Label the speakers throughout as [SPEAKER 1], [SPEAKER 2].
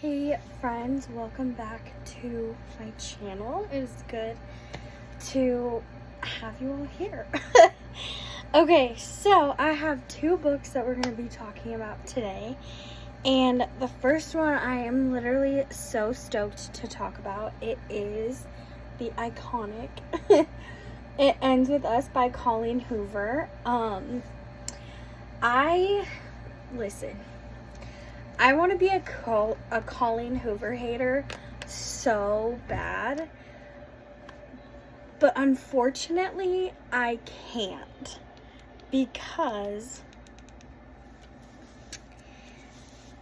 [SPEAKER 1] Hey friends, welcome back to my channel. It is good to have you all here. Okay, so I have two books that we're going to be talking about today. And the first one I am literally so stoked to talk about. It is the iconic It Ends With Us by Colleen Hoover. I want to be a Colleen Hoover hater so bad, but unfortunately I can't, because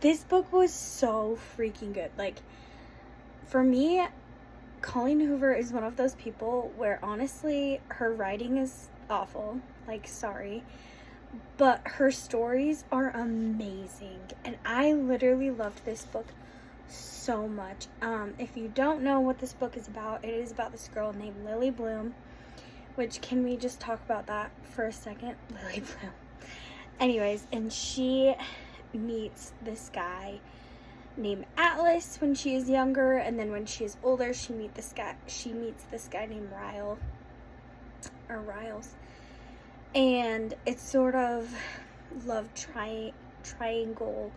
[SPEAKER 1] this book was so freaking good. Like, for me, Colleen Hoover is one of those people where honestly her writing is awful, like, sorry, but her stories are amazing, and I literally loved this book so much. If you don't know what this book is about, it is about this girl named Lily Bloom, which, can we just talk about that for a second? Lily Bloom. Anyways, and she meets this guy named Atlas when she is younger, and then when she is older, she meets this guy named Riles. And it's sort of love triangle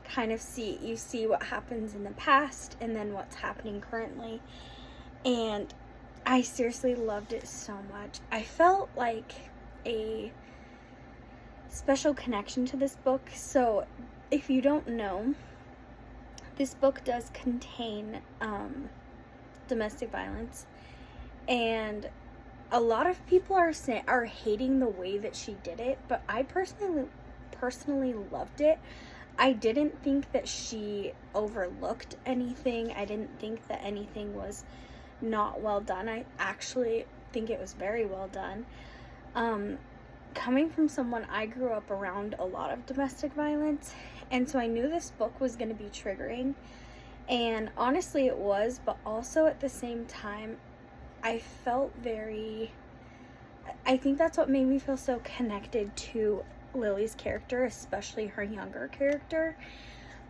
[SPEAKER 1] kind of. You see what happens in the past and then what's happening currently. And I seriously loved it so much. I felt like a special connection to this book. So if you don't know, this book does contain domestic violence, and a lot of people are hating the way that she did it, but I personally loved it. I didn't think that she overlooked anything. I didn't think that anything was not well done. I actually think it was very well done. Coming from someone, I grew up around a lot of domestic violence, and so I knew this book was going to be triggering, and honestly it was, but also at the same time I think that's what made me feel so connected to Lily's character, especially her younger character.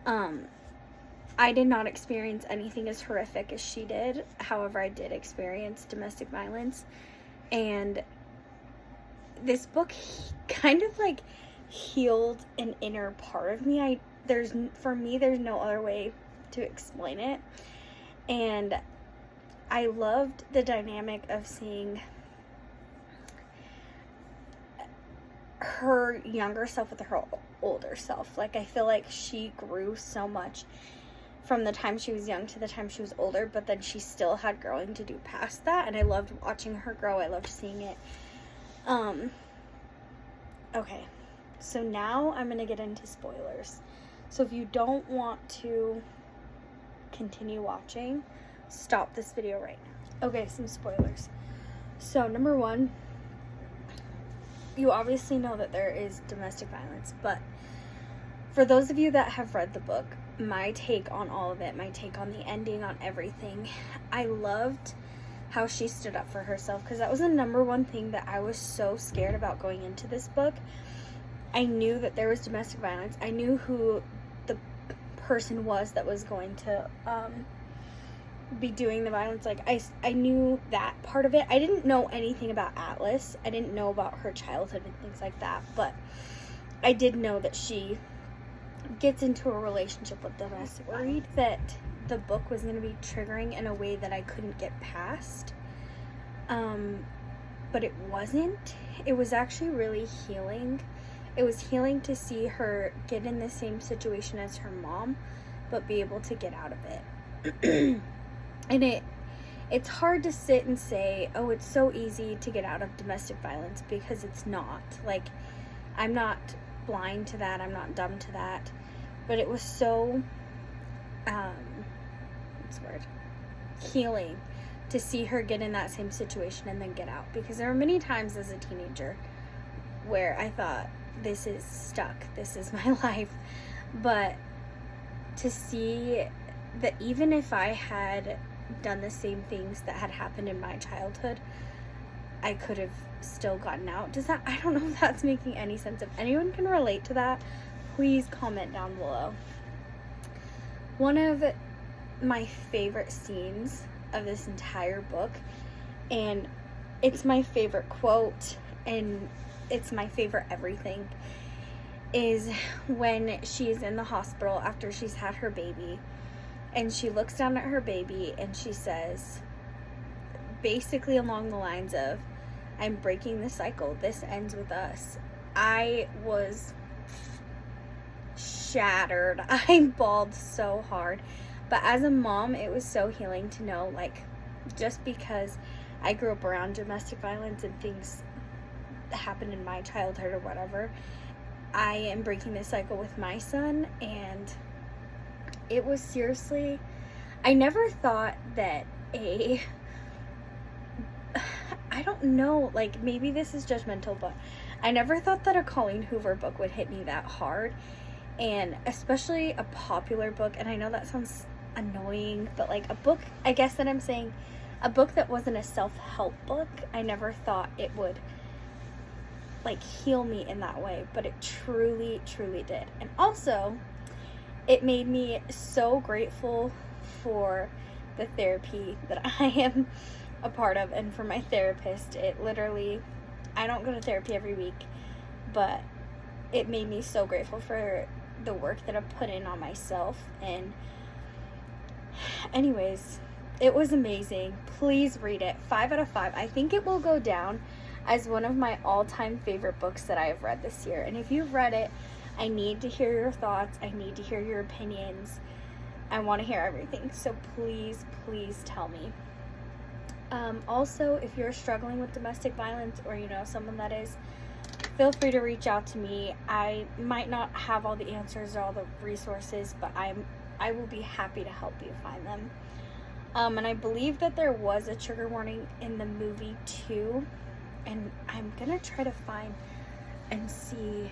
[SPEAKER 1] I did not experience anything as horrific as she did. However, I did experience domestic violence, and this book kind of like healed an inner part of me. There's no other way to explain it. And I loved the dynamic of seeing her younger self with her older self. Like, I feel like she grew so much from the time she was young to the time she was older, but then she still had growing to do past that, and I loved watching her grow. I loved seeing it. Okay, so now I'm gonna get into spoilers. So if you don't want to continue watching, stop this video right now. Okay, some spoilers. So number one, you obviously know that there is domestic violence, but for those of you that have read the book, my take on all of it, my take on the ending, on everything, I loved how she stood up for herself, because that was the number one thing that I was so scared about going into this book. I knew that there was domestic violence. I knew who the person was that was going to be doing the violence. Like, I knew that part of it. I didn't know anything about Atlas. I didn't know about her childhood and things like that, but I did know that she gets into a relationship with domestic violence. Worried that the book was going to be triggering in a way that I couldn't get past, but it wasn't. It was actually really healing. It was healing to see her get in the same situation as her mom, but be able to get out of it. And it's hard to sit and say, oh, it's so easy to get out of domestic violence, because it's not. Like, I'm not blind to that. I'm not dumb to that. But it was so, healing to see her get in that same situation and then get out. Because there were many times as a teenager where I thought, this is stuck. This is my life. But to see that even if I had done the same things that had happened in my childhood, I could have still gotten out. I don't know if that's making any sense. If anyone can relate to that, please comment down below. one of my favorite scenes of this entire book, and it's my favorite quote, and it's my favorite everything, is when she's in the hospital after she's had her baby, and she looks down at her baby and she says, basically along the lines of, I'm breaking the cycle, this ends with us. I was shattered. I bawled so hard. But as a mom, it was so healing to know, like, just because I grew up around domestic violence and things happened in my childhood or whatever, I am breaking this cycle with my son. And it was seriously, I never thought that I don't know, like, maybe this is judgmental, but I never thought that a Colleen Hoover book would hit me that hard. And especially a popular book, and I know that sounds annoying, but like a book, I guess that I'm saying, a book that wasn't a self-help book, I never thought it would like heal me in that way, but it truly, truly did. And also, it made me so grateful for the therapy that I am a part of, and for my therapist. It literally, I don't go to therapy every week, but it made me so grateful for the work that I've put in on myself. And anyways, it was amazing. Please read it. 5 out of 5. I think it will go down as one of my all-time favorite books that I have read this year. And if you've read it, I need to hear your thoughts. I need to hear your opinions. I want to hear everything. So please, please tell me. Also, if you're struggling with domestic violence, or you know someone that is, feel free to reach out to me. I might not have all the answers or all the resources, but I will be happy to help you find them. And I believe that there was a trigger warning in the movie too, and I'm gonna try to find and see.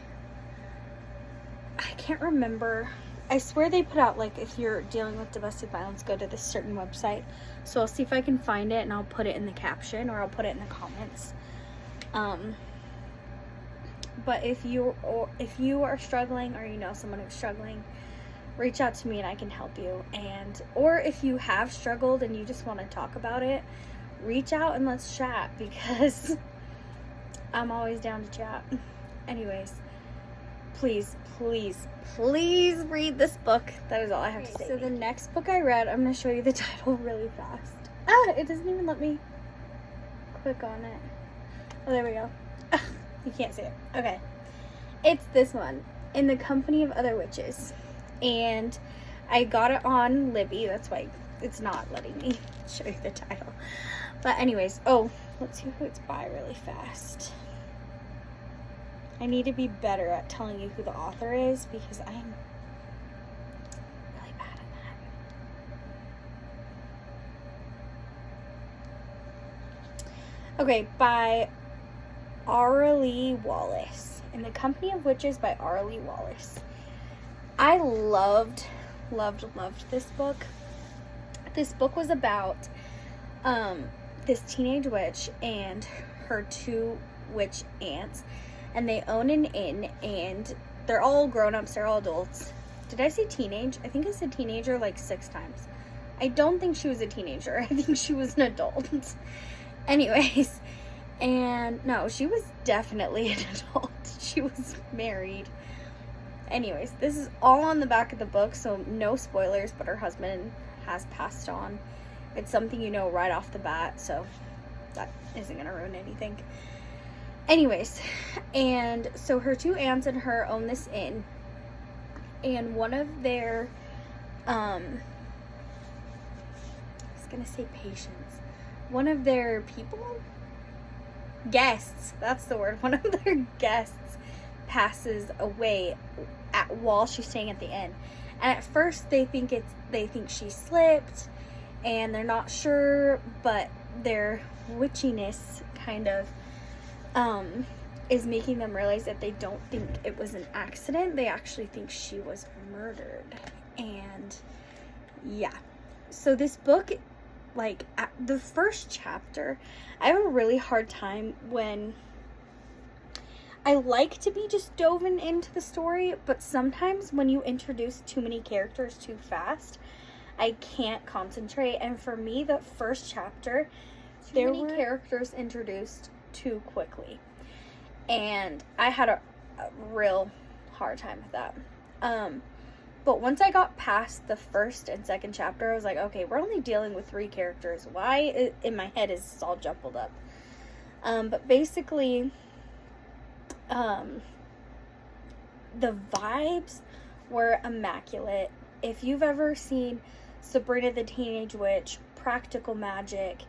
[SPEAKER 1] I can't remember. I swear they put out, like, if you're dealing with domestic violence, go to this certain website. So I'll see if I can find it, and I'll put it in the caption, or I'll put it in the comments. But if you are struggling, or you know someone who's struggling, reach out to me and I can help you. And or if you have struggled and you just want to talk about it, reach out and let's chat, because I'm always down to chat. Anyways, please, please, please read this book. That is all I have to say. So the next book I read, I'm going to show you the title really fast. It doesn't even let me click on it. Oh, there we go. You can't see it. Okay. It's this one, In the Company of Other Witches. And I got it on Libby. That's why it's not letting me show you the title. But anyways, let's see who it's by really fast. I need to be better at telling you who the author is, because I'm really bad at that. Okay, by Aurelie Wallace. In the Company of Witches by Aurelie Wallace. I loved this book. This book was about this teenage witch and her 2 witch aunts, and they own an inn, and they're all grown-ups, they're all adults. Did I say teenage? I think I said teenager like 6 times. I don't think she was a teenager. I think she was an adult. Anyways, and no, she was definitely an adult. She was married. Anyways, this is all on the back of the book, so no spoilers, but her husband has passed on. It's something you know right off the bat, so that isn't going to ruin anything. Anyways, and so her 2 aunts and her own this inn, and one of their, I was going to say patients, one of their guests, that's the word, one of their guests passes away while she's staying at the inn. And at first they think she slipped, and they're not sure, but their witchiness kind of is making them realize that they don't think it was an accident. They actually think she was murdered. And yeah, so this book, like, at the first chapter, I have a really hard time when I like to be just dove into the story, but sometimes when you introduce too many characters too fast, I can't concentrate. And for me, the first chapter, there were characters introduced too quickly. And I had a real hard time with that. But once I got past the first and second chapter, I was like, okay, we're only dealing with 3 characters. Why in my head is this all jumbled up? But basically, the vibes were immaculate. If you've ever seen Sabrina the Teenage Witch, Practical Magic,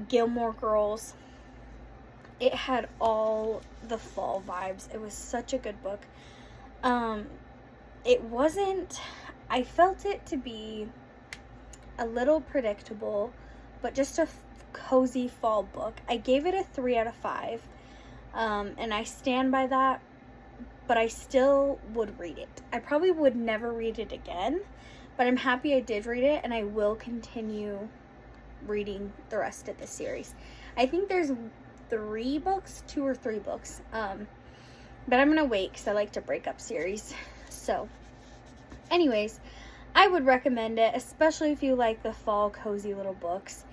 [SPEAKER 1] Gilmore Girls, it had all the fall vibes. It was such a good book. It wasn't, I felt it to be a little predictable, but just a cozy fall book. I gave it a 3 out of 5, and I stand by that, but I still would read it. I probably would never read it again, but I'm happy I did read it, and I will continue reading the rest of the series. I think there's 3 books, 2 or 3 books, but I'm gonna wait because I like to break up series. So, anyways, I would recommend it, especially if you like the fall cozy little books.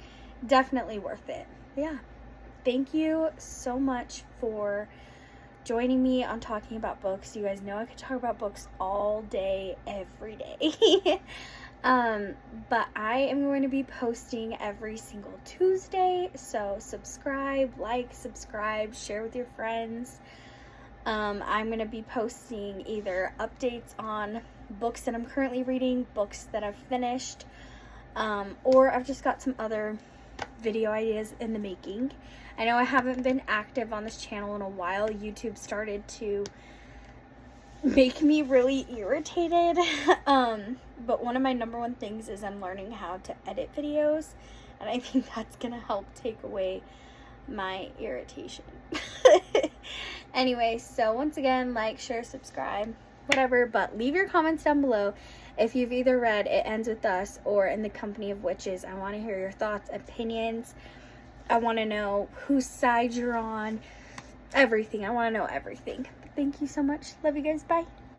[SPEAKER 1] Definitely worth it. Yeah. Thank you so much for joining me on talking about books. You guys know I could talk about books all day, every day. But I am going to be posting every single Tuesday. So subscribe, subscribe, share with your friends. I'm going to be posting either updates on books that I'm currently reading, books that I've finished, or I've just got some other video ideas in the making. I know I haven't been active on this channel in a while. YouTube started to make me really irritated. But one of my number one things is I'm learning how to edit videos, and I think that's going to help take away my irritation. Anyway, so once again, like, share, subscribe, whatever, but leave your comments down below if you've either read It Ends With Us or In the Company of Witches. I want to hear your thoughts, opinions. I want to know whose side you're on. Everything. I want to know everything. Thank you so much. Love you guys. Bye.